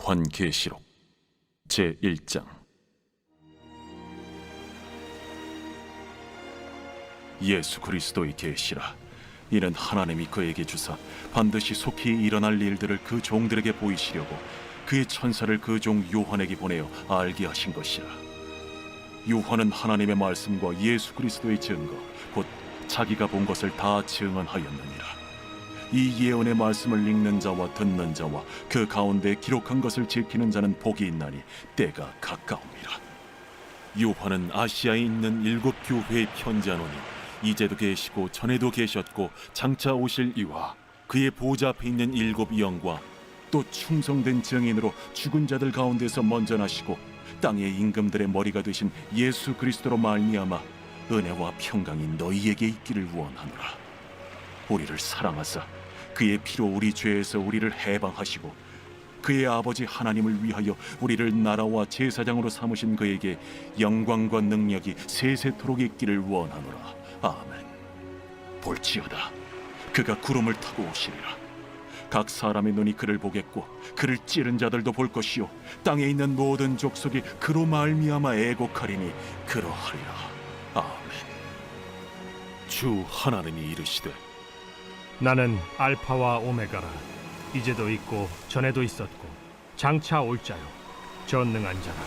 요한계시록 제1장. 예수 그리스도의 계시라. 이는 하나님이 그에게 주사 반드시 속히 일어날 일들을 그 종들에게 보이시려고 그의 천사를 그 종 요한에게 보내어 알게 하신 것이라. 요한은 하나님의 말씀과 예수 그리스도의 증거 곧 자기가 본 것을 다 증언하였느니라. 이 예언의 말씀을 읽는 자와 듣는 자와 그 가운데 기록한 것을 지키는 자는 복이 있나니 때가 가까움이라. 요한은 아시아에 있는 7 교회에 편지하노니 이제도 계시고 전에도 계셨고 장차 오실 이와 그의 보좌 앞에 있는 7 영과 또 충성된 증인으로 죽은 자들 가운데서 먼저 나시고 땅의 임금들의 머리가 되신 예수 그리스도로 말미암아 은혜와 평강이 너희에게 있기를 원하노라. 우리를 사랑하사 그의 피로 우리 죄에서 우리를 해방하시고 그의 아버지 하나님을 위하여 우리를 나라와 제사장으로 삼으신 그에게 영광과 능력이 세세토록 있기를 원하노라. 아멘. 볼지어다 그가 구름을 타고 오시리라. 각 사람의 눈이 그를 보겠고 그를 찌른 자들도 볼 것이요 땅에 있는 모든 족속이 그로 말미암아 애곡하리니 그러하리라. 아멘. 주 하나님이 이르시되 나는 알파와 오메가라. 이제도 있고 전에도 있었고 장차 올 자요 전능한 자라.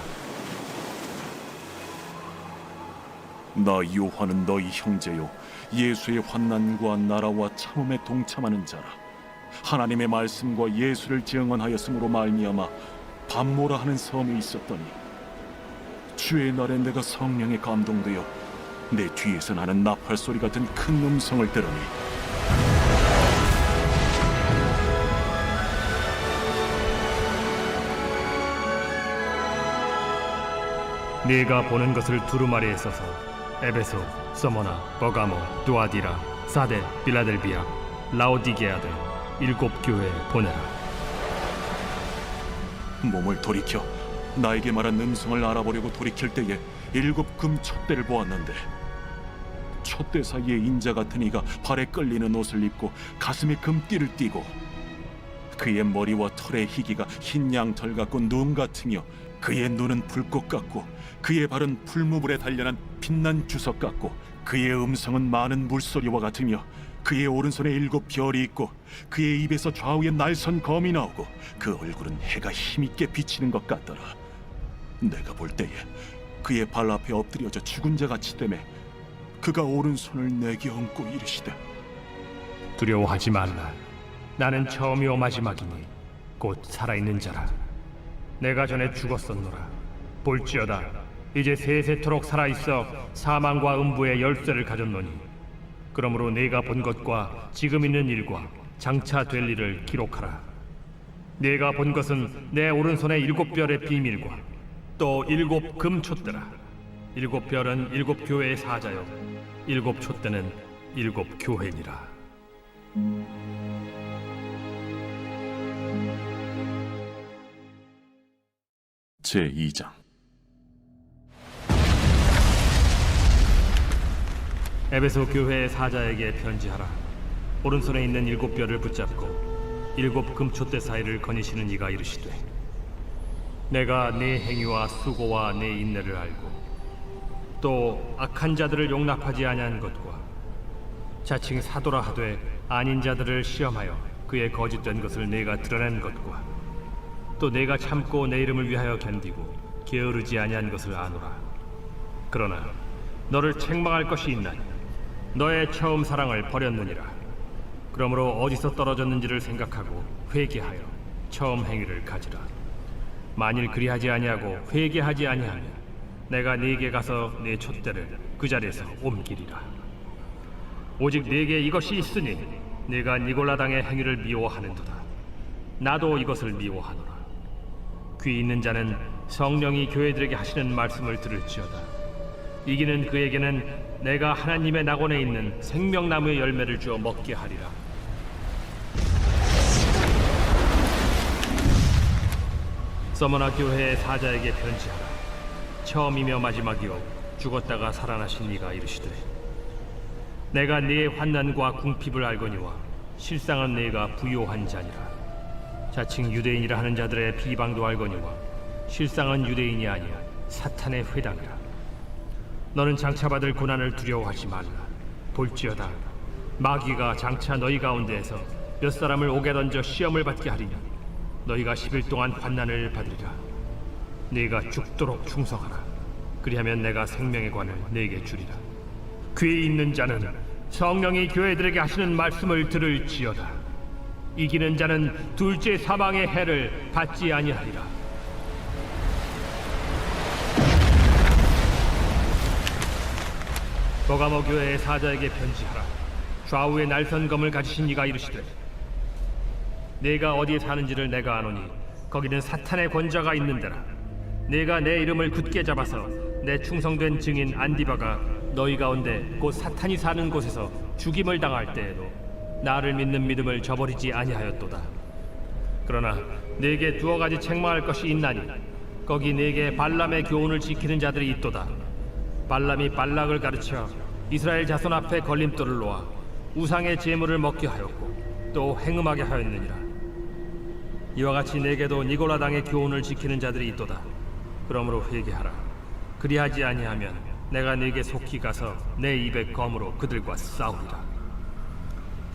나 요한은 너희 형제요 예수의 환난과 나라와 참음에 동참하는 자라. 하나님의 말씀과 예수를 증언하였으므로 말미암아 밤모라 하는 섬에 있었더니 주의 날에 내가 성령에 감동되어 내 뒤에서 나는 나팔 소리 같은 큰 음성을 들으니 네가 보는 것을 두루마리에 써서 에베소, 서머나, 버가모, 두아디라, 사데, 빌라델비아, 라오디게아들 7 교회에 보내라. 몸을 돌이켜 나에게 말한 음성을 알아보려고 돌이킬 때에 7 금 촛대를 보았는데 촛대 사이에 인자 같은 이가 발에 끌리는 옷을 입고 가슴에 금띠를 띠고 그의 머리와 털의 희기가 흰 양털 같고 눈 같으며 그의 눈은 불꽃 같고 그의 발은 풀무불에 단련한 빛난 주석 같고 그의 음성은 많은 물소리와 같으며 그의 오른손에 7 별이 있고 그의 입에서 좌우에 날선 검이 나오고 그 얼굴은 해가 힘있게 비치는 것 같더라. 내가 볼 때에 그의 발 앞에 엎드려져 죽은 자 같이 되매 그가 오른손을 내게 얹고 이르시되 두려워하지 말라. 나는 처음이요 마지막이니 곧 살아있는 자라. 내가 전에 죽었었노라. 볼지어다 이제 세세토록 살아있어 사망과 음부의 열쇠를 가졌노니 그러므로 네가 본 것과 지금 있는 일과 장차 될 일을 기록하라. 네가 본 것은 내 오른손의 7 별의 비밀과 또 7 금 촛대라. 7 별은 7 교회의 사자요 7 촛대는 7 교회니라. 제2장. 에베소 교회의 사자에게 편지하라. 오른손에 있는 7 별을 붙잡고 7 금촛대 사이를 거니시는 이가 이르시되 내가 네 행위와 수고와 네 인내를 알고 또 악한 자들을 용납하지 아니한 것과 자칭 사도라 하되 아닌 자들을 시험하여 그의 거짓된 것을 내가 드러낸 것과 또 내가 참고 내 이름을 위하여 견디고 게으르지 아니한 것을 아노라. 그러나 너를 책망할 것이 있나니 너의 처음 사랑을 버렸느니라. 그러므로 어디서 떨어졌는지를 생각하고 회개하여 처음 행위를 가지라. 만일 그리하지 아니하고 회개하지 아니하면 내가 네게 가서 네 촛대를 그 자리에서 옮기리라. 오직 네게 이것이 있으니 네가 니골라 당의 행위를 미워하는도다. 나도 이것을 미워하노라. 귀 있는 자는 성령이 교회들에게 하시는 말씀을 들을지어다. 이기는 그에게는 내가 하나님의 낙원에 있는 생명나무의 열매를 주어 먹게 하리라. 서머나 교회의 사자에게 편지하라. 처음이며 마지막이요 죽었다가 살아나신 이가 이르시되 내가 네의 환난과 궁핍을 알거니와 실상은 네가 부요한 자니라. 자칭 유대인이라 하는 자들의 비방도 알거니와 실상은 유대인이 아니요 사탄의 회당이라. 너는 장차 받을 고난을 두려워하지 말라. 볼지어다 마귀가 장차 너희 가운데에서 몇 사람을 옥에 던져 시험을 받게 하리니 너희가 10일 동안 환난을 받으리라. 네가 죽도록 충성하라. 그리하면 내가 생명의 관을 네게 주리라. 귀 있는 자는 성령이 교회들에게 하시는 말씀을 들을지어다. 이기는 자는 둘째 사망의 해를 받지 아니하리라. 버가모 교회의 사자에게 편지하라. 좌우에 날선 검을 가지신 이가 이르시되 내가 어디에 사는지를 내가 아노니 거기는 사탄의 권자가 있는 데라. 내가 내 이름을 굳게 잡아서 내 충성된 증인 안디바가 너희 가운데 곧 사탄이 사는 곳에서 죽임을 당할 때에도 나를 믿는 믿음을 저버리지 아니하였도다. 그러나 네게 두어 가지 책망할 것이 있나니 거기 네게 발람의 교훈을 지키는 자들이 있도다. 발람이 발락을 가르쳐 이스라엘 자손 앞에 걸림돌을 놓아 우상의 제물을 먹게 하였고 또 행음하게 하였느니라. 이와 같이 네게도 니골라 당의 교훈을 지키는 자들이 있도다. 그러므로 회개하라. 그리하지 아니하면 내가 네게 속히 가서 내 입의 검으로 그들과 싸우리라.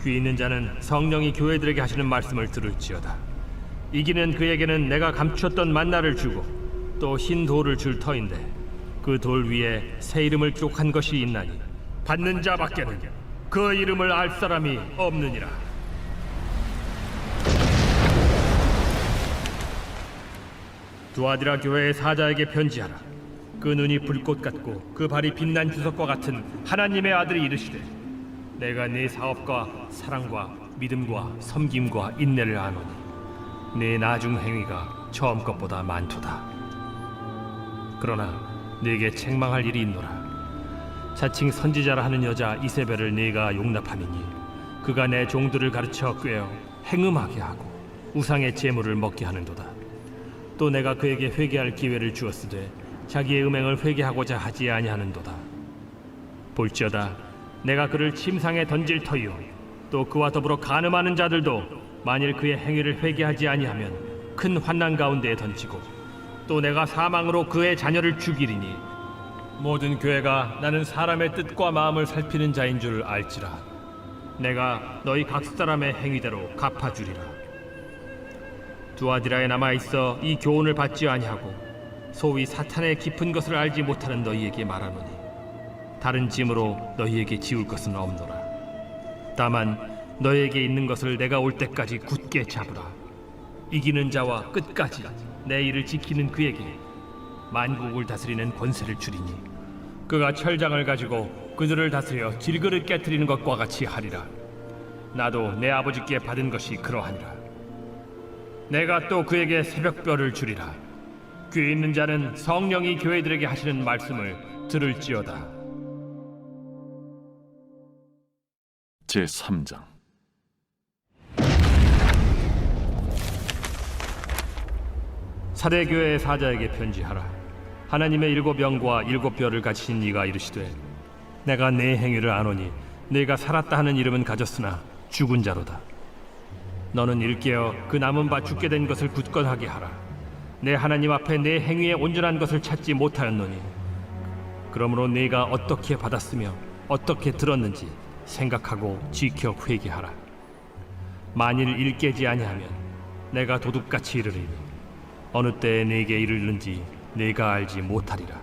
귀 있는 자는 성령이 교회들에게 하시는 말씀을 들을지어다. 이기는 그에게는 내가 감추었던 만나를 주고 또 흰 돌을 줄 터인데 그 돌 위에 새 이름을 기록한 것이 있나니 받는 자밖에는 그 이름을 알 사람이 없느니라. 두아디라 교회의 사자에게 편지하라. 그 눈이 불꽃 같고 그 발이 빛난 주석과 같은 하나님의 아들이 이르시되 내가 네 사업과 사랑과 믿음과 섬김과 인내를 아노니 네 나중 행위가 처음 것보다 많도다. 그러나 네게 책망할 일이 있노라. 자칭 선지자라 하는 여자 이세벨을 네가 용납하느니 그가 내 종들을 가르쳐 꾀어 행음하게 하고 우상의 제물을 먹게 하는도다. 또 내가 그에게 회개할 기회를 주었으되 자기의 음행을 회개하고자 하지 아니하는도다. 볼지어다 내가 그를 침상에 던질 터이요 또 그와 더불어 간음하는 자들도 만일 그의 행위를 회개하지 아니하면 큰 환난 가운데에 던지고 또 내가 사망으로 그의 자녀를 죽이리니 모든 교회가 나는 사람의 뜻과 마음을 살피는 자인 줄 알지라. 내가 너희 각 사람의 행위대로 갚아주리라. 두아디라에 남아있어 이 교훈을 받지 아니하고 소위 사탄의 깊은 것을 알지 못하는 너희에게 말하노니 다른 짐으로 너희에게 지울 것은 없노라. 다만 너희에게 있는 것을 내가 올 때까지 굳게 잡으라. 이기는 자와 끝까지 내 일을 지키는 그에게 만국을 다스리는 권세를 주리니 그가 철장을 가지고 그들을 다스려 질그릇 깨트리는 것과 같이 하리라. 나도 내 아버지께 받은 것이 그러하니라. 내가 또 그에게 새벽별을 주리라. 귀 있는 자는 성령이 교회들에게 하시는 말씀을 들을지어다. 제3장. 사대교회의 사자에게 편지하라. 하나님의 7영과 7별을 가지신 이가 이르시되 내가 네 행위를 아노니 네가 살았다 하는 이름은 가졌으나 죽은 자로다. 너는 일깨어 그 남은 바 죽게 된 것을 굳건하게 하라. 내 하나님 앞에 내 행위의 온전한 것을 찾지 못하였노니 그러므로 네가 어떻게 받았으며 어떻게 들었는지 생각하고 지켜 회개하라. 만일 일깨지 아니하면 내가 도둑같이 이르리니 어느 때에 네게 이르는지 네가 알지 못하리라.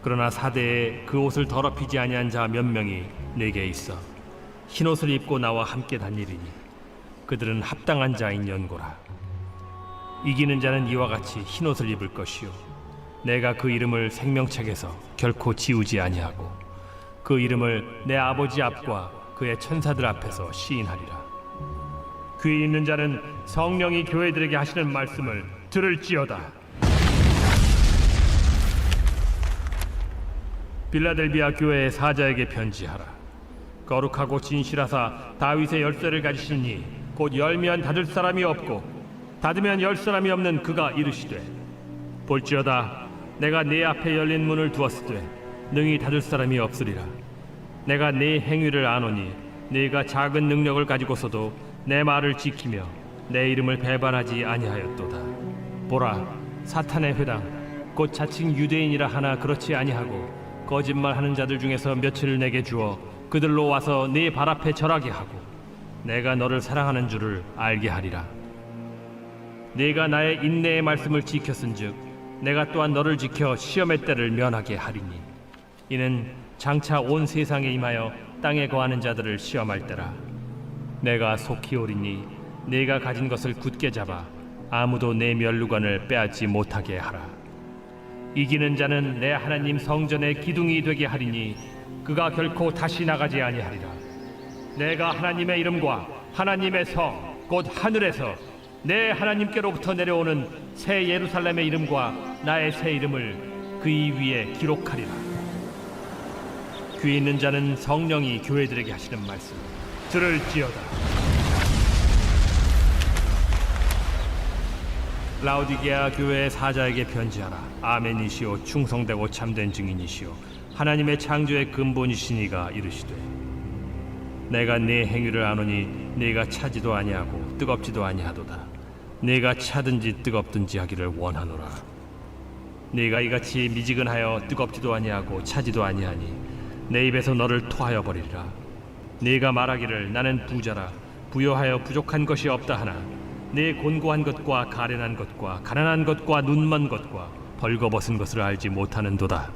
그러나 사대에 그 옷을 더럽히지 아니한 자 몇 명이 네게 있어 흰옷을 입고 나와 함께 다니리니 그들은 합당한 자인 연고라. 이기는 자는 이와 같이 흰옷을 입을 것이요 내가 그 이름을 생명책에서 결코 지우지 아니하고 그 이름을 내 아버지 앞과 그의 천사들 앞에서 시인하리라. 귀 있는 자는 성령이 교회들에게 하시는 말씀을 들을지어다. 빌라델비아 교회의 사자에게 편지하라. 거룩하고 진실하사 다윗의 열쇠를 가지신 이 곧 열면 닫을 사람이 없고 닫으면 열 사람이 없는 그가 이르시되 볼지어다 내가 네 앞에 열린 문을 두었으되 능히 닫을 사람이 없으리라. 내가 네 행위를 아노니 네가 작은 능력을 가지고서도 내 말을 지키며 내 이름을 배반하지 아니하였도다. 보라, 사탄의 회당 곧 자칭 유대인이라 하나 그렇지 아니하고 거짓말하는 자들 중에서 며칠을 내게 주어 그들로 와서 네 발 앞에 절하게 하고 내가 너를 사랑하는 줄을 알게 하리라. 네가 나의 인내의 말씀을 지켰은즉 내가 또한 너를 지켜 시험의 때를 면하게 하리니 이는 장차 온 세상에 임하여 땅에 거하는 자들을 시험할 때라. 내가 속히 오리니 네가 가진 것을 굳게 잡아 아무도 내 면류관을 빼앗지 못하게 하라. 이기는 자는 내 하나님 성전의 기둥이 되게 하리니 그가 결코 다시 나가지 아니하리라. 내가 하나님의 이름과 하나님의 성 곧 하늘에서 내 하나님께로부터 내려오는 새 예루살렘의 이름과 나의 새 이름을 그이 위에 기록하리라. 귀 있는 자는 성령이 교회들에게 하시는 말씀 들을지어다. 라오디게아 교회의 사자에게 편지하라. 아멘이시오 충성되고 참된 증인이시오 하나님의 창조의 근본이신 이가 이르시되 내가 네 행위를 아노니 네가 차지도 아니하고 뜨겁지도 아니하도다. 네가 차든지 뜨겁든지 하기를 원하노라. 네가 이같이 미지근하여 뜨겁지도 아니하고 차지도 아니하니 내 입에서 너를 토하여 버리리라. 네가 말하기를 나는 부자라 부여하여 부족한 것이 없다 하나 네 곤고한 것과 가련한 것과 가난한 것과 눈먼 것과 벌거벗은 것을 알지 못하는도다.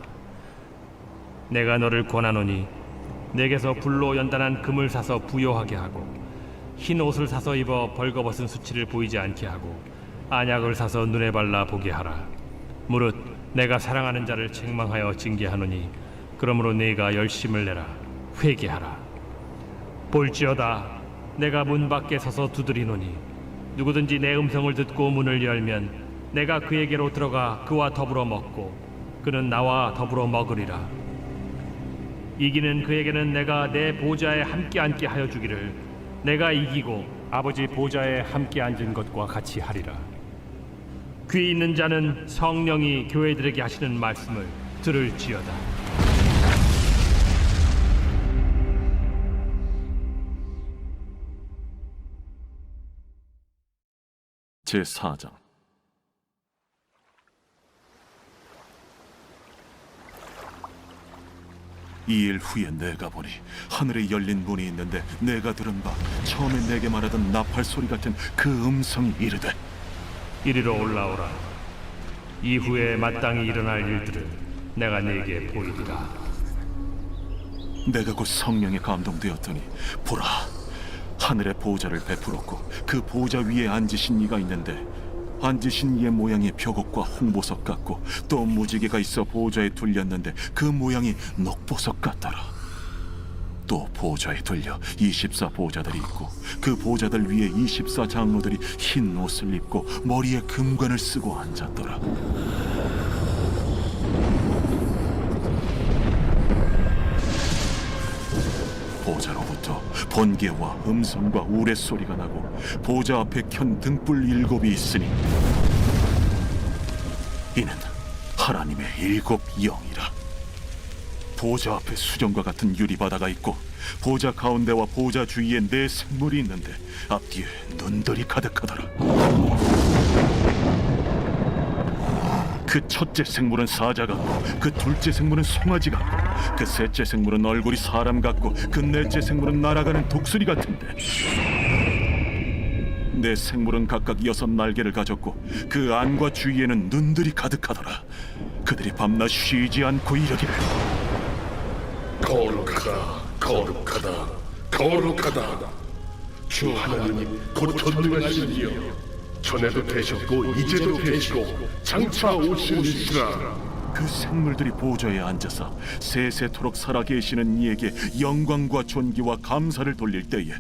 내가 너를 권하노니 내게서 불로 연단한 금을 사서 부요하게 하고 흰 옷을 사서 입어 벌거벗은 수치를 보이지 않게 하고 안약을 사서 눈에 발라 보게 하라. 무릇 내가 사랑하는 자를 책망하여 징계하노니 그러므로 네가 열심을 내라 회개하라. 볼지어다 내가 문 밖에 서서 두드리노니 누구든지 내 음성을 듣고 문을 열면 내가 그에게로 들어가 그와 더불어 먹고 그는 나와 더불어 먹으리라. 이기는 그에게는 내가 내 보좌에 함께 앉게 하여 주기를 내가 이기고 아버지 보좌에 함께 앉은 것과 같이 하리라. 귀 있는 자는 성령이 교회들에게 하시는 말씀을 들을지어다. 제4장. 이 일 후에 내가 보니 하늘에 열린 문이 있는데 내가 들은 바 처음에 내게 말하던 나팔 소리 같은 그 음성이 이르되 이리로 올라오라. 이후에 마땅히 일어날 일들을 내가 네게 보이리라. 내가 곧 성령에 감동되었더니 보라 하늘의 보좌를 베풀었고 그 보좌 위에 앉으신 이가 있는데 앉으신 이의 모양이 벽옥과 홍보석 같고 또 무지개가 있어 보좌에 둘렸는데 그 모양이 녹보석 같더라. 또 보좌에 둘려 24 보좌들이 있고 그 보좌들 위에 24 장로들이 흰 옷을 입고 머리에 금관을 쓰고 앉았더라. 보좌로부터 번개와 음성과 우레소리가 나고 보좌 앞에 켠 등불 7이 있으니 이는 하나님의 7 영이라. 보좌 앞에 수정과 같은 유리바다가 있고 보좌 가운데와 보좌 주위에 4 생물이 있는데 앞뒤에 눈들이 가득하더라. 그 첫째 생물은 사자 같고 그 둘째 생물은 송아지 같고 그 셋째 생물은 얼굴이 사람 같고 그 넷째 생물은 날아가는 독수리 같은데 4 생물은 각각 6 날개를 가졌고 그 안과 주위에는 눈들이 가득하더라. 그들이 밤낮 쉬지 않고 이르기를 거룩하다 거룩하다 거룩하다 주 하나님 곧 전능하신 이여 전에도 되셨고 이제도 되시고 장차 오시리시라. 그 생물들이 보좌에 앉아서 세세토록 살아계시는 이에게 영광과 존귀와 감사를 돌릴 때에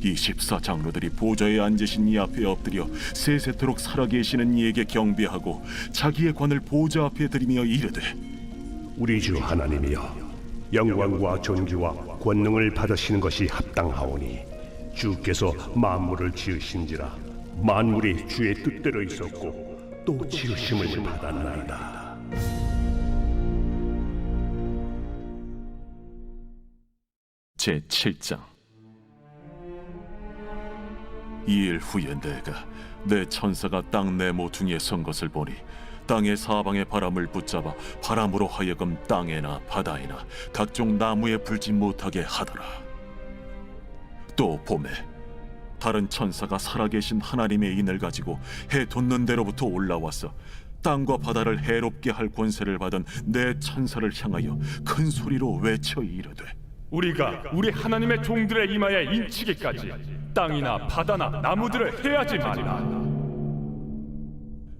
24 장로들이 보좌에 앉으신 이 앞에 엎드려 세세토록 살아계시는 이에게 경배하고 자기의 관을 보좌 앞에 들이며 이르되 우리 주 하나님이여 영광과 존귀와 권능을 받으시는 것이 합당하오니 주께서 만물을 지으신지라 만물이 주의 뜻대로 있었고 또 지으심을 받았나이다. 제7장. 2일 후에 내가 내 천사가 땅 내 모퉁이에 선 것을 보니 땅의 사방의 바람을 붙잡아 바람으로 하여금 땅에나 바다에나 각종 나무에 불지 못하게 하더라. 또 봄에 다른 천사가 살아계신 하나님의 인을 가지고 해 돋는 데로부터 올라와서 땅과 바다를 해롭게 할 권세를 받은 내 천사를 향하여 큰 소리로 외쳐 이르되, 우리가 우리 하나님의 종들의 이마에 인치기까지 땅이나 바다나 나무들을 해하지 말라.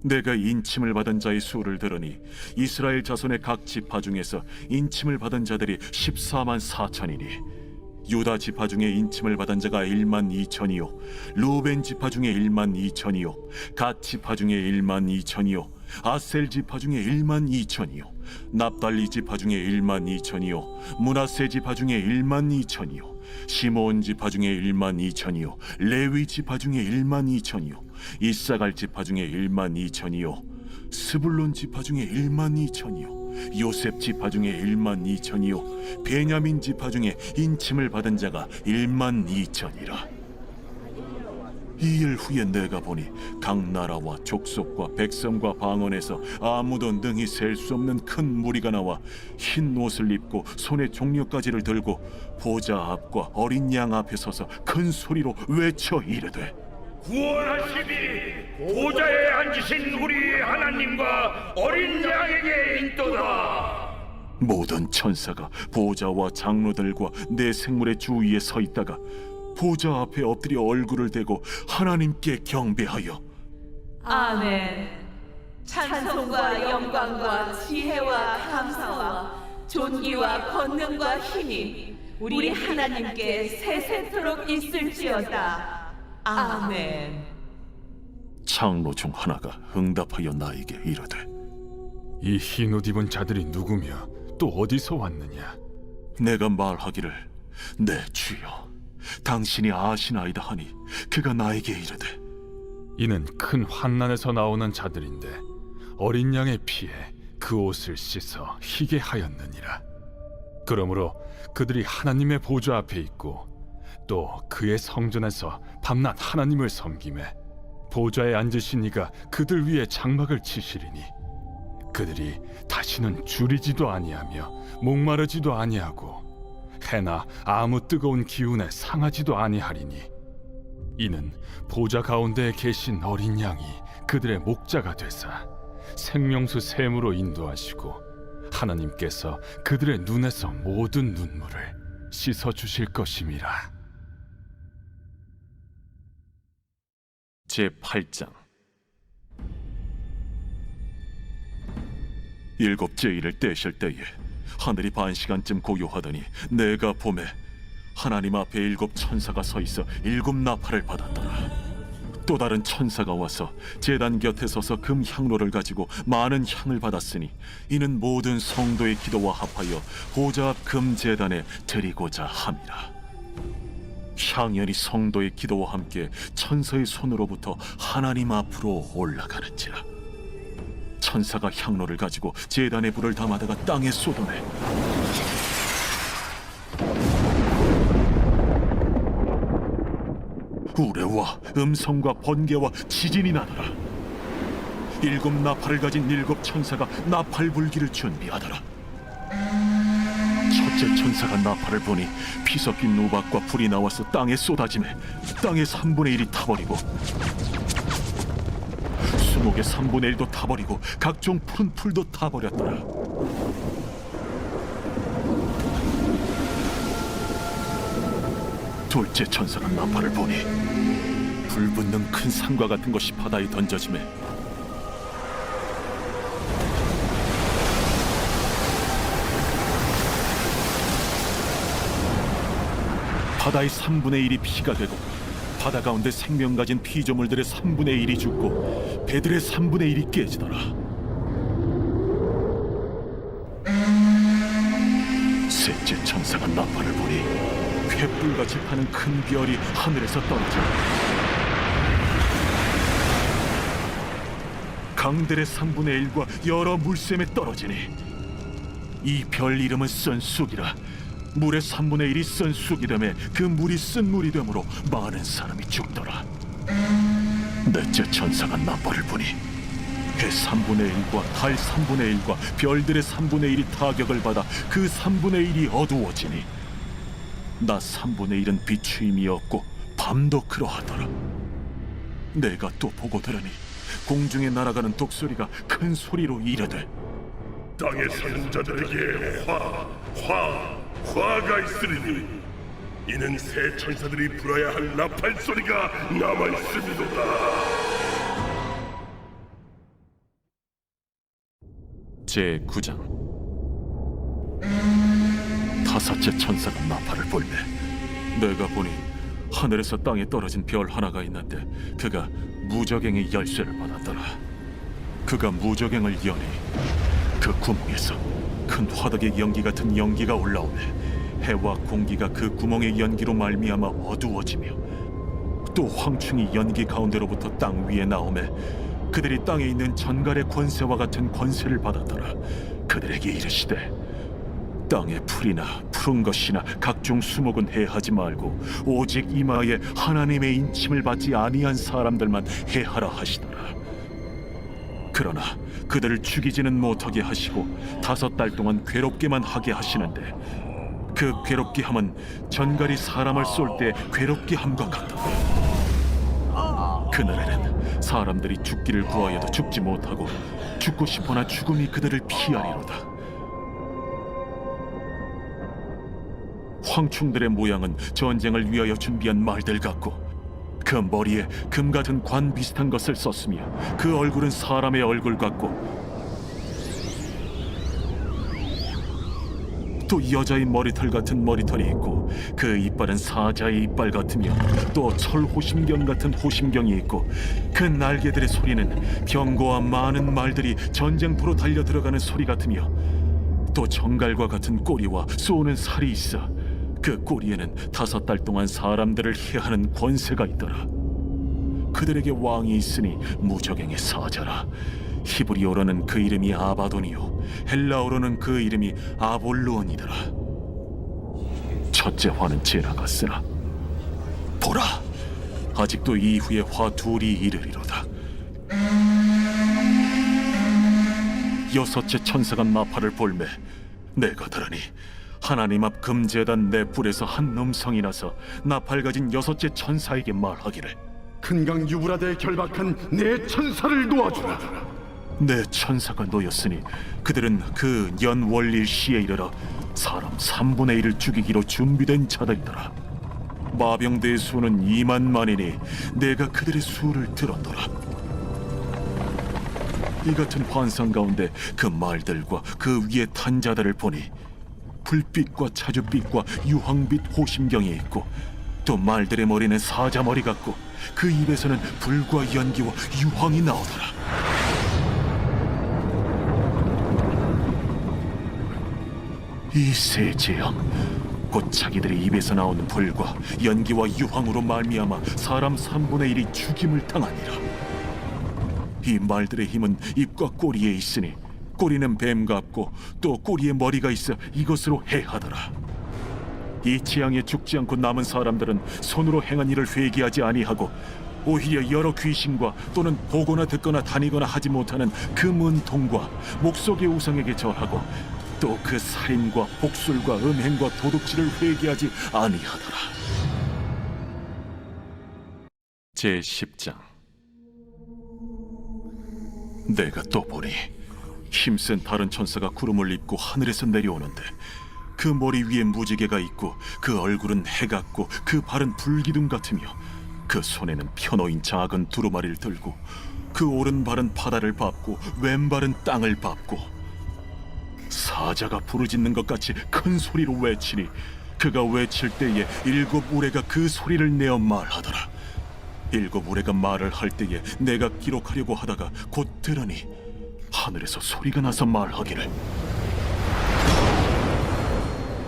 내가 인침을 받은 자의 수를 들으니 이스라엘 자손의 각 지파 중에서 인침을 받은 자들이 14만 4천이니 유다 지파 중에 인침을 받은 자가 1만 2천이요 루벤 지파 중에 1만 2천이요 갓 지파 중에 1만 2천이요 아셀 지파 중에 1만 2천이요 납달리 지파 중에 1만 2천이요 므낫세 지파 중에 1만 2천이요 시므온 지파 중에 1만 2천이요 레위 지파 중에 1만 2천이요 이사갈 지파 중에 1만 2천이요 스불론 지파 중에 1만 2천이요 요셉 지파 중에 1만 2천이요 베냐민 지파 중에 인침을 받은 자가 1만 2천이라. 2일 후에 내가 보니 각 나라와 족속과 백성과 방언에서 아무도 능히 셀 수 없는 큰 무리가 나와 흰 옷을 입고 손에 종려가지를 들고 보좌 앞과 어린 양 앞에 서서 큰 소리로 외쳐 이르되, 구원하시니 보좌에 앉으신 우리 하나님과 어린 양에게 있도다. 모든 천사가 보좌와 장로들과 내 생물의 주위에 서 있다가 보좌 앞에 엎드려 얼굴을 대고 하나님께 경배하여 아멘. 찬송과 영광과 지혜와 감사와 존귀와 권능과 힘이 우리 하나님께 세세토록 있을지어다. 아멘. 장로 중 하나가 응답하여 나에게 이르되, 이 흰 옷 입은 자들이 누구며 또 어디서 왔느냐? 내가 말하기를 내 주여 당신이 아시나이다 하니 그가 나에게 이르되, 이는 큰 환난에서 나오는 자들인데 어린 양의 피에 그 옷을 씻어 희게 하였느니라. 그러므로 그들이 하나님의 보좌 앞에 있고 또 그의 성전에서 밤낮 하나님을 섬기매 보좌에 앉으신 이가 그들 위에 장막을 치시리니 그들이 다시는 줄이지도 아니하며 목마르지도 아니하고 해나 아무 뜨거운 기운에 상하지도 아니하리니 이는 보좌 가운데에 계신 어린 양이 그들의 목자가 되사 생명수 샘으로 인도하시고 하나님께서 그들의 눈에서 모든 눈물을 씻어 주실 것임이라. 제8장. 일곱째 일을 떼실 때에 하늘이 반시간쯤 고요하더니 내가 보매 하나님 앞에 7 천사가 서 있어 7 나팔을 받았더라. 또 다른 천사가 와서 제단 곁에 서서 금 향로를 가지고 많은 향을 받았으니 이는 모든 성도의 기도와 합하여 보좌 앞 금 제단에 드리고자 함이라. 향연이 성도의 기도와 함께 천사의 손으로부터 하나님 앞으로 올라가는지라. 천사가 향로를 가지고 제단에 불을 담아다가 땅에 쏟아내 우레와 음성과 번개와 지진이 나더라. 7 나팔을 가진 7 천사가 나팔 불기를 준비하더라. 첫째 천사가 나팔을 보니 피 섞인 우박과 불이 나와서 땅에 쏟아지매 땅의 3분의 1이 타버리고 수목의 3분의 1도 타버리고 각종 푸른 풀도 타버렸더라. 둘째 천사가 나팔을 보니 불붙는 큰 산과 같은 것이 바다에 던져지매 바다의 3분의 1이 피가 되고 바다 가운데 생명 가진 피조물들의 3분의 1이 죽고 배들의 3분의 1이 깨지더라. 셋째 천사가 나팔을 보니 횃불같이 타는 큰 별이 하늘에서 떨어져 강들의 3분의 1과 여러 물샘에 떨어지니 이 별 이름은 쓴 쑥이라. 물의 3분의 1이 쓴 쑥이 되매 그 물이 쓴 물이 되므로 많은 사람이 죽더라. 넷째 천사가 나팔을 부니 해 3분의 1과 달 3분의 1과 별들의 3분의 1이 타격을 받아 그 3분의 1이 어두워지니 나 3분의 1은 비추임이 없고 밤도 그러하더라. 내가 또 보고 들으니 공중에 날아가는 독수리가 큰 소리로 이르되 땅에 사는 자들에게 화가 있으리니 이는 새 천사들이 불어야 할 나팔 소리가 남아 있음이로다. 제9장 다섯째 천사가 나팔을 불매 내가 보니 하늘에서 땅에 떨어진 별 하나가 있는데 그가 무저갱의 열쇠를 받았더라. 그가 무저갱을 여니 그 구멍에서 큰 화덕의 연기 같은 연기가 올라오매 해와 공기가 그 구멍의 연기로 말미암아 어두워지며 또 황충이 연기 가운데로부터 땅 위에 나오매 그들이 땅에 있는 전갈의 권세와 같은 권세를 받았더라. 그들에게 이르시되 땅의 풀이나 푸른 것이나 각종 수목은 해하지 말고 오직 이마에 하나님의 인침을 받지 아니한 사람들만 해하라 하시더라. 그러나 그들을 죽이지는 못하게 하시고 5달 동안 괴롭게만 하게 하시는데 그 괴롭게 함은 전갈이 사람을 쏠 때 괴롭게 함과 같다. 그날에는 사람들이 죽기를 구하여도 죽지 못하고 죽고 싶으나 죽음이 그들을 피하리로다. 황충들의 모양은 전쟁을 위하여 준비한 말들 같고 그 머리에 금 같은 관 비슷한 것을 썼으며 그 얼굴은 사람의 얼굴 같고 또 여자의 머리털 같은 머리털이 있고 그 이빨은 사자의 이빨 같으며 또 철호심경 같은 호심경이 있고 그 날개들의 소리는 병거와 많은 말들이 전쟁터로 달려 들어가는 소리 같으며 또 정갈과 같은 꼬리와 쏘는 살이 있어 그 꼬리에는 5달 동안 사람들을 해하는 권세가 있더라. 그들에게 왕이 있으니 무저갱의 사자라. 히브리어로는 그 이름이 아바돈이요 헬라어로는 그 이름이 아볼루온이더라. 첫째 화는 지나갔으나 보라, 아직도 이후에 화 둘이 이르리로다. 여섯째 천사가 나팔을 불매 내가 들으니 하나님 앞 금제단 내 뿔에서 한 음성이 나서 나팔 가진 여섯째 천사에게 말하기를 큰강 유브라데에 결박한 내 천사를 놓아주라. 내 천사가 놓였으니 그들은 그 연월일 시에 이르러 사람 3분의 1을 죽이기로 준비된 자들이더라. 마병대의 수는 2만만이니 내가 그들의 수를 들었더라. 이 같은 환상 가운데 그 말들과 그 위에 탄 자들을 보니 불빛과 차주빛과 유황빛 호심경이 있고 또 말들의 머리는 사자 머리 같고 그 입에서는 불과 연기와 유황이 나오더라. 이 세 재앙 곧 자기들의 입에서 나오는 불과 연기와 유황으로 말미암아 사람 3분의 1이 죽임을 당하니라. 이 말들의 힘은 입과 꼬리에 있으니 꼬리는 뱀 같고 또 꼬리에 머리가 있어 이것으로 해하더라. 이 재앙에 죽지 않고 남은 사람들은 손으로 행한 일을 회개하지 아니하고 오히려 여러 귀신과 또는 보거나 듣거나 다니거나 하지 못하는 그 문통과 목석의 우상에게 절하고 또 그 살인과 복술과 음행과 도둑질을 회개하지 아니하더라. 제10장 내가 또 보니 힘센 다른 천사가 구름을 입고 하늘에서 내려오는데 그 머리 위에 무지개가 있고 그 얼굴은 해 같고 그 발은 불기둥 같으며 그 손에는 펴놓인 작은 두루마리를 들고 그 오른발은 바다를 밟고 왼발은 땅을 밟고 사자가 부르짖는 것 같이 큰 소리로 외치니 그가 외칠 때에 7 우레가 그 소리를 내어 말하더라. 7 우레가 말을 할 때에 내가 기록하려고 하다가 곧 들으니 하늘에서 소리가 나서 말하기를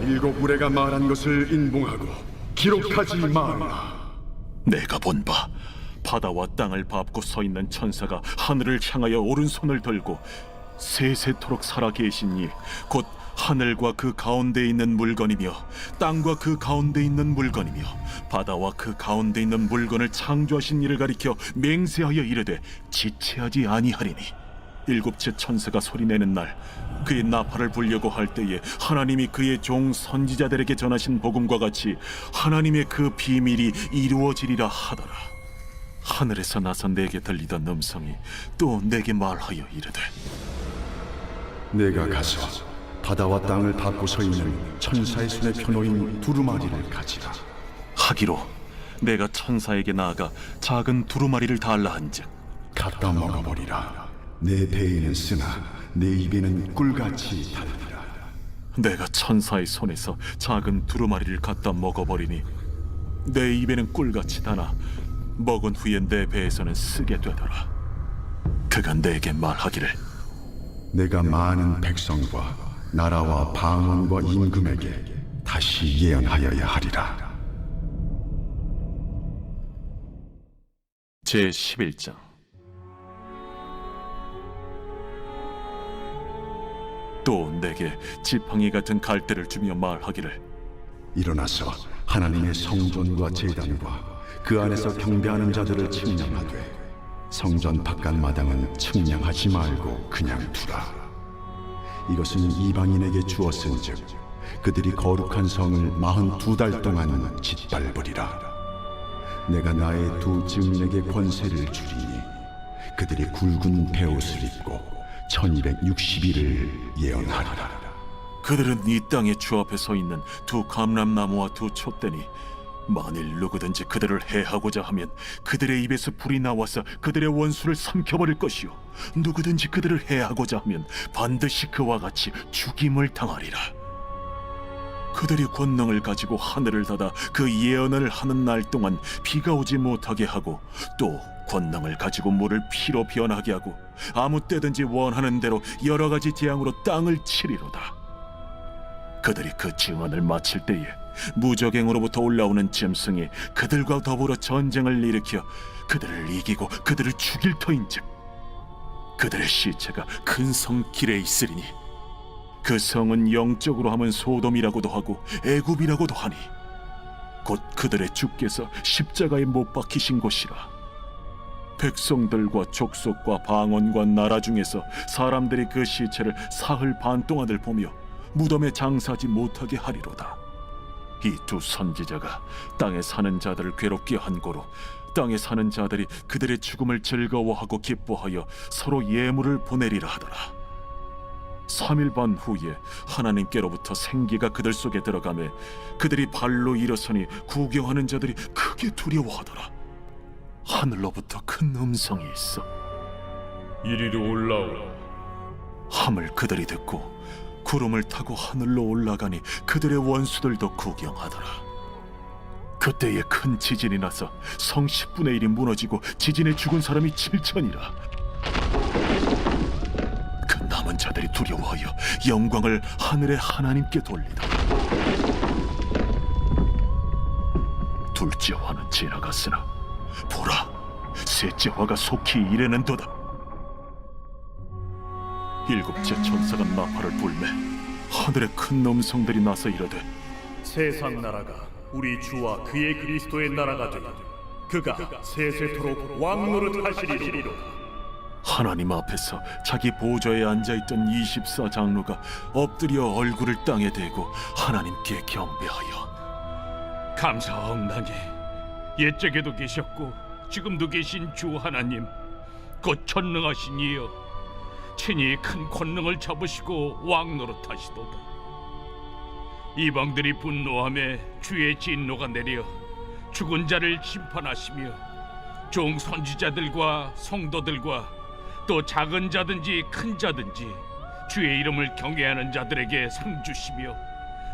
7 우레가 말한 것을 인봉하고 기록하지 말라. 내가 본 바 바다와 땅을 밟고 서 있는 천사가 하늘을 향하여 오른손을 들고 세세토록 살아 계신 이 곧 하늘과 그 가운데 있는 물건이며 땅과 그 가운데 있는 물건이며 바다와 그 가운데 있는 물건을 창조하신 이를 가리켜 맹세하여 이르되 지체하지 아니하리니 일곱째 천사가 소리내는 날 그의 나팔을 불려고 할 때에 하나님이 그의 종 선지자들에게 전하신 복음과 같이 하나님의 그 비밀이 이루어지리라 하더라. 하늘에서 나서 내게 들리던 음성이 또 내게 말하여 이르되 내가 가서 바다와 땅을 닫고 서 있는 천사의 손에 펴놓인 두루마리를 가지라. 하기로 내가 천사에게 나아가 작은 두루마리를 달라 한즉 갖다 먹어버리라. 내 배에는 쓰나 내 입에는 꿀같이 달리라. 내가 천사의 손에서 작은 두루마리를 갖다 먹어버리니 내 입에는 꿀같이 다나 먹은 후에 내 배에서는 쓰게 되더라. 그가 내게 말하기를 내가 많은 백성과 나라와 방언과 임금에게 다시 예언하여야 하리라. 제11장 또 내게 지팡이 같은 갈대를 주며 말하기를 일어나서 하나님의 성전과 제단과 그 안에서 경배하는 자들을 측량하되 성전 바깥 마당은 측량하지 말고 그냥 두라. 이것은 이방인에게 주었은즉 그들이 거룩한 성을 42달 동안 짓밟으리라. 내가 나의 두 증인에게 권세를 주리니 그들이 굵은 베옷을 입고 1260일을 예언하리라. 그들은 이 땅의 주 앞에 서 있는 두 감람나무와 두 촛대니 만일 누구든지 그들을 해하고자 하면 그들의 입에서 불이 나와서 그들의 원수를 삼켜버릴 것이요 누구든지 그들을 해하고자 하면 반드시 그와 같이 죽임을 당하리라. 그들이 권능을 가지고 하늘을 닫아 그 예언을 하는 날 동안 비가 오지 못하게 하고 또 권능을 가지고 물을 피로 변하게 하고 아무 때든지 원하는 대로 여러 가지 재앙으로 땅을 치리로다. 그들이 그 증언을 마칠 때에 무적행으로부터 올라오는 짐승이 그들과 더불어 전쟁을 일으켜 그들을 이기고 그들을 죽일 터인즉 그들의 시체가 큰 성 길에 있으리니 그 성은 영적으로 하면 소돔이라고도 하고 애굽이라고도 하니 곧 그들의 주께서 십자가에 못 박히신 곳이라. 백성들과 족속과 방언과 나라 중에서 사람들이 그 시체를 사흘 반 동안을 보며 무덤에 장사하지 못하게 하리로다. 이 두 선지자가 땅에 사는 자들을 괴롭게 한 고로 땅에 사는 자들이 그들의 죽음을 즐거워하고 기뻐하여 서로 예물을 보내리라 하더라. 3일 반 후에 하나님께로부터 생기가 그들 속에 들어가매 그들이 발로 일어서니 구경하는 자들이 크게 두려워하더라. 하늘로부터 큰 음성이 있어 이리로 올라오라. 함을 그들이 듣고 구름을 타고 하늘로 올라가니 그들의 원수들도 구경하더라. 그때에 큰 지진이 나서 성 10분의 1이 무너지고 지진에 죽은 사람이 7천이라. 그 남은 자들이 두려워하여 영광을 하늘의 하나님께 돌리다. 둘째 화는 지나갔으나 보라, 셋째 화가 속히 이르는도다. 일곱째 천사가 나팔을 불매 하늘에 큰 음성들이 나서 이르되 세상 나라가 우리 주와 그의 그리스도의 나라가 되어 그가 세세토록 왕노릇 하시리로. 하나님 앞에서 자기 보좌에 앉아있던 24장로가 엎드려 얼굴을 땅에 대고 하나님께 경배하여 감사하옵나니 옛적에도 계셨고 지금도 계신 주 하나님 곧 전능하신 이여 친히 큰 권능을 잡으시고 왕노릇하시도다. 이방들이 분노하며 주의 진노가 내려 죽은 자를 심판하시며 종 선지자들과 성도들과 또 작은 자든지 큰 자든지 주의 이름을 경외하는 자들에게 상 주시며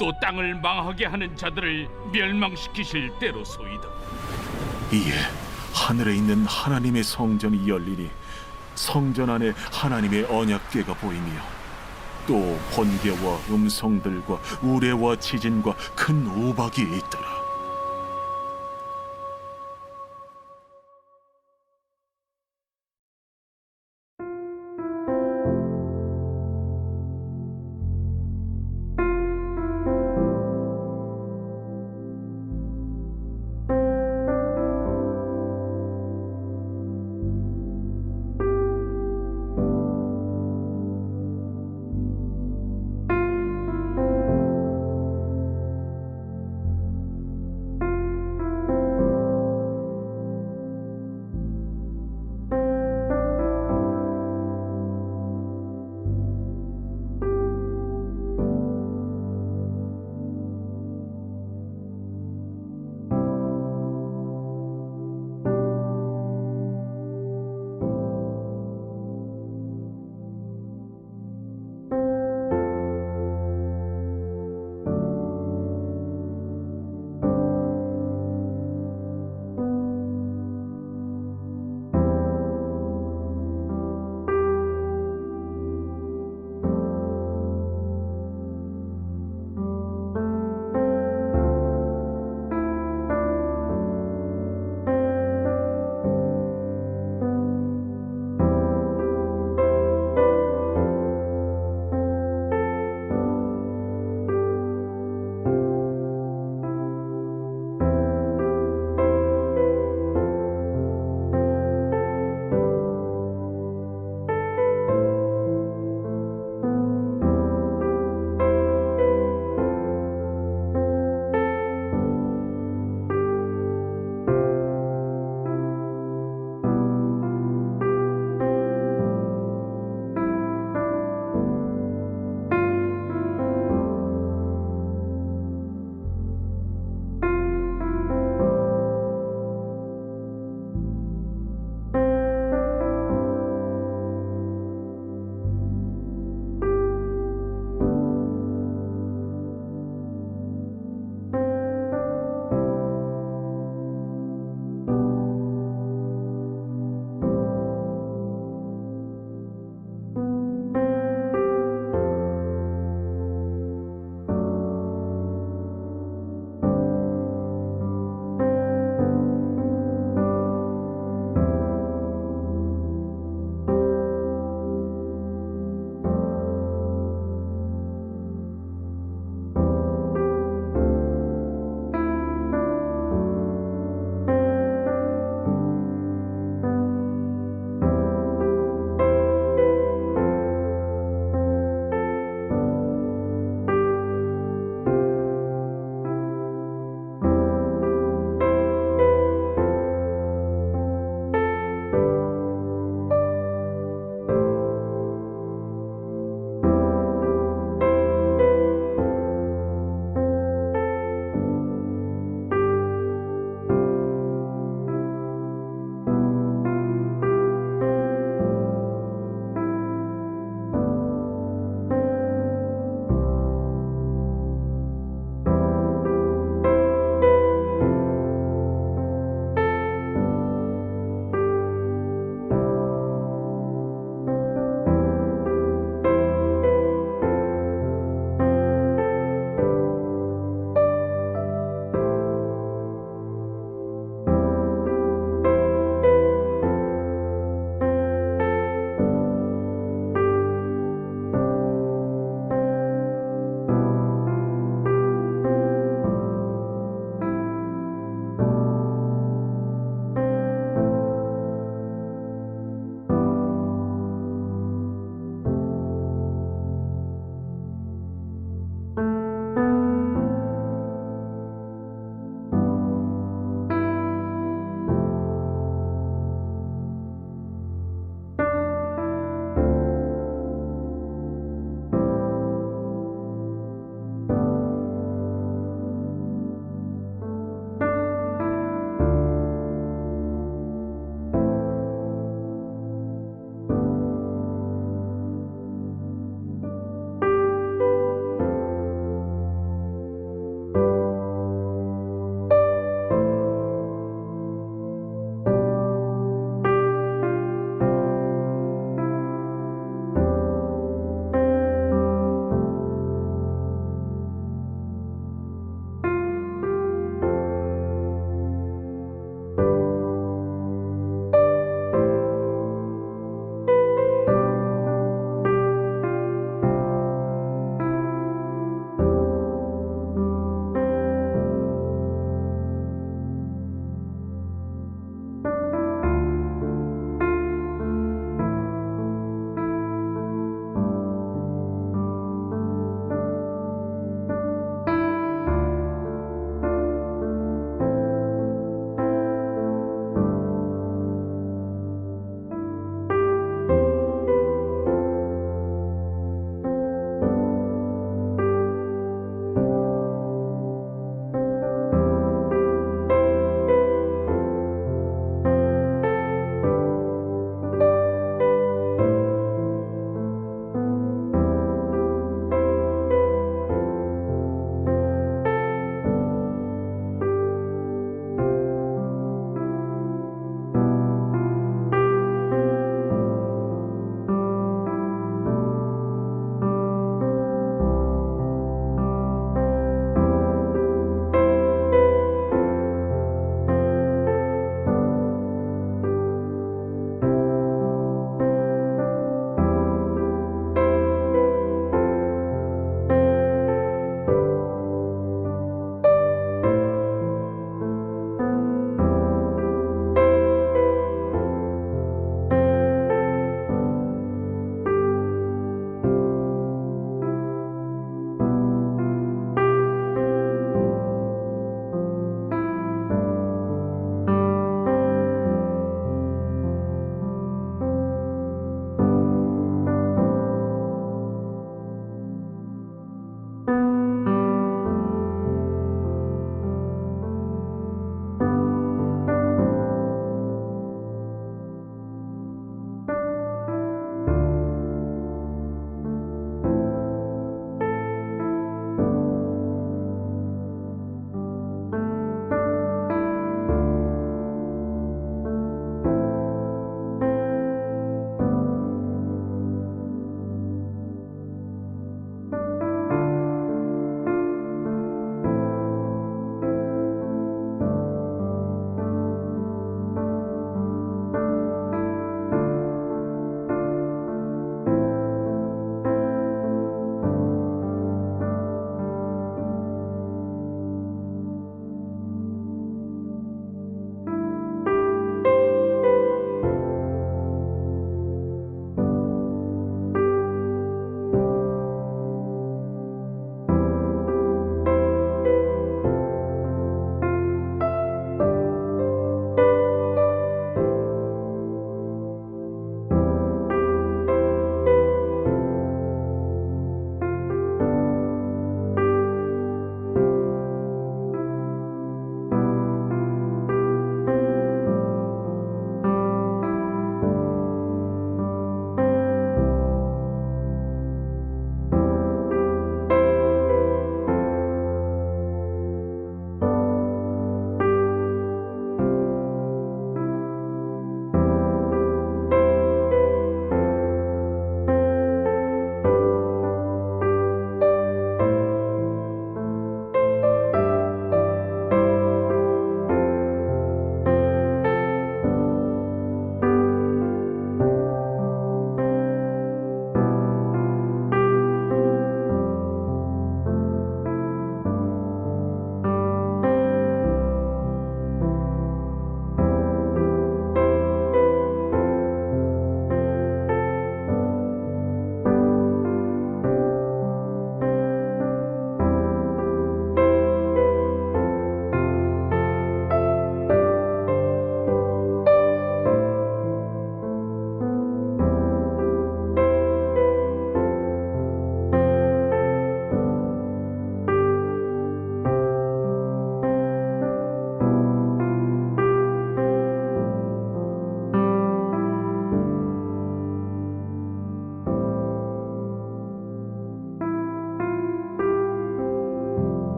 또 땅을 망하게 하는 자들을 멸망시키실 때로소이다. 이에 하늘에 있는 하나님의 성전이 열리니 성전 안에 하나님의 언약궤가 보이며 또 번개와 음성들과 우레와 지진과 큰 우박이 있더라.